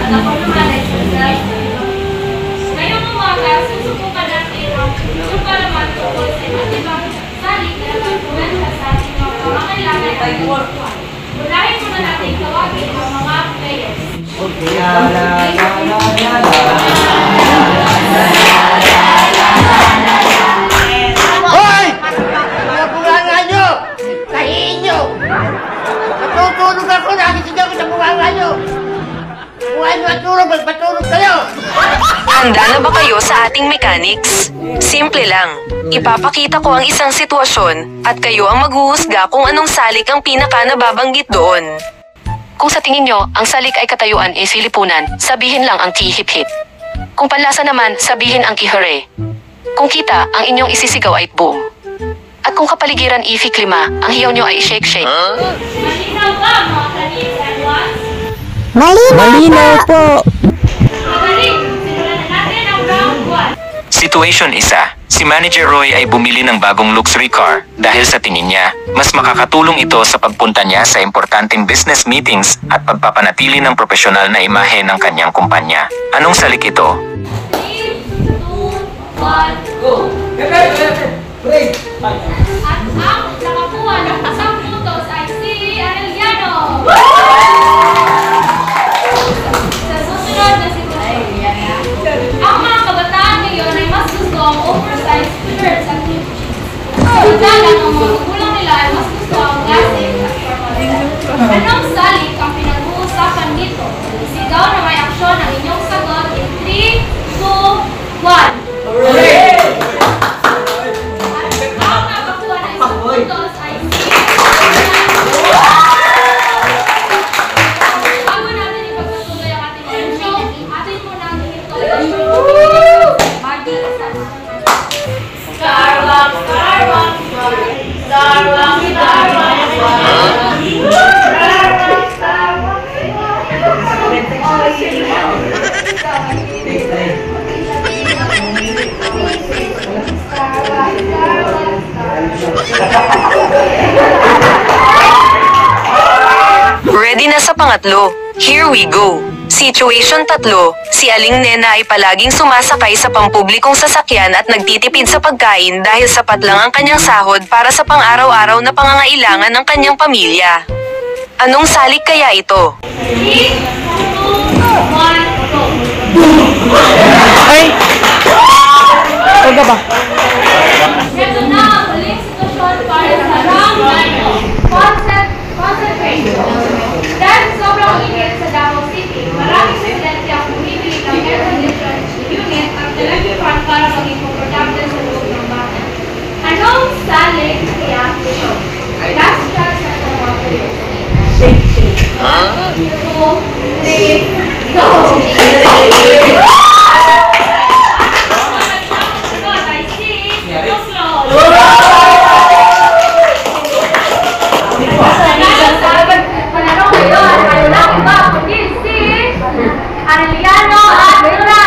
at ako naman ay susunod. Ngayong umaga, susubukan natin ang yung palaman tungkol sa iba't ibang salik na nagkuwenta sa ating mga pangangailangan at kagustuhan. Unahin muna natin tawagin ang mga players. Hoy! Mga bunganga nyo! Kahiin nyo! Natutulog ako, nakikita ko sa bunganga nyo! Buhay nyo at tulog, magpatulog kayo! Handa na ba kayo sa ating mechanics? Simple lang. Ipapakita ko ang isang sitwasyon at kayo ang maghuhusga kung anong salik ang pinaka nababanggit doon. Kung sa tingin nyo, ang salik ay katayuan e silipunan, sabihin lang ang ki-hip-hip. Kung panlasa naman, sabihin ang ki-hooray. Kung kita, ang inyong isisigaw ay boom. At kung kapaligiran ifi-klima, ang hiyaw nyo ay shake-shake. Malinaw ba mga kanis and ones? Malinaw po! Magaling! Simulan na natin ang round 1. Situation 1. Si Manager Roy ay bumili ng bagong luxury car dahil sa tingin niya, mas makakatulong ito sa pagpunta niya sa importanteng business meetings at pagpapanatili ng profesional na imahe ng kanyang kumpanya. Anong salik ito? 3, 2, 1, go! At ang nakakuha ng isang puntos ay si Arellano! Sa susunod na sitwasyon, ang mga kabataan ngayon ay mas gusto ang oversized shirts at jeans. Samantalang ang mga magulang nila ay mas gusto ang classic at formal. Anong salik ang pinag-uusapan dito? Sigaw na may aksyon ang inyong sagot in 3, 2, 1. Ang nakakuha ng isang puntos ay si bago natin ipagpatuloy ang ating intro, atin mo nang ito Starbucks, Starbucks, Starbucks, Ready na sa pangatlo. Here we go. Situation 3. Si Aling Nena ay palaging sumasakay sa pampublikong sasakyan at nagtitipid sa pagkain dahil sapat lang ang kanyang sahod para sa pang-araw-araw na pangangailangan ng kanyang pamilya. Anong salik kaya ito? 3, 2, 1, go! Ay! Taga ba? Ito na ang huling sitwasyon para sa round 9. Concentration. Dahil sobrang init sa Davao City, maraming residente ang bumibili ng air condition unit at electric fan para maging komportable sa loob ng bahay. Anong salik kaya ito? Last chance at ang mga kayo. 2, 3, go! Arellano at Dura!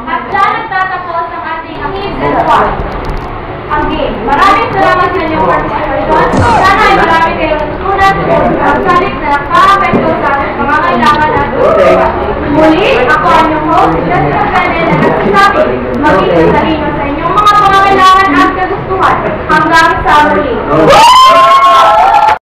At dyan nagtatapos ang ating season 1. Ang game. Maraming salamat sa inyong participation. Sana ay marami kayong natutunan ang salik na nakaka-apekto sa ating pangangailangan at gustuhan. Muli, ako ang inyong host, Jessica Canel, na nagsasabi, maging matalino sa inyong mga pangangailangan at kagustuhan. Hanggang sa muli.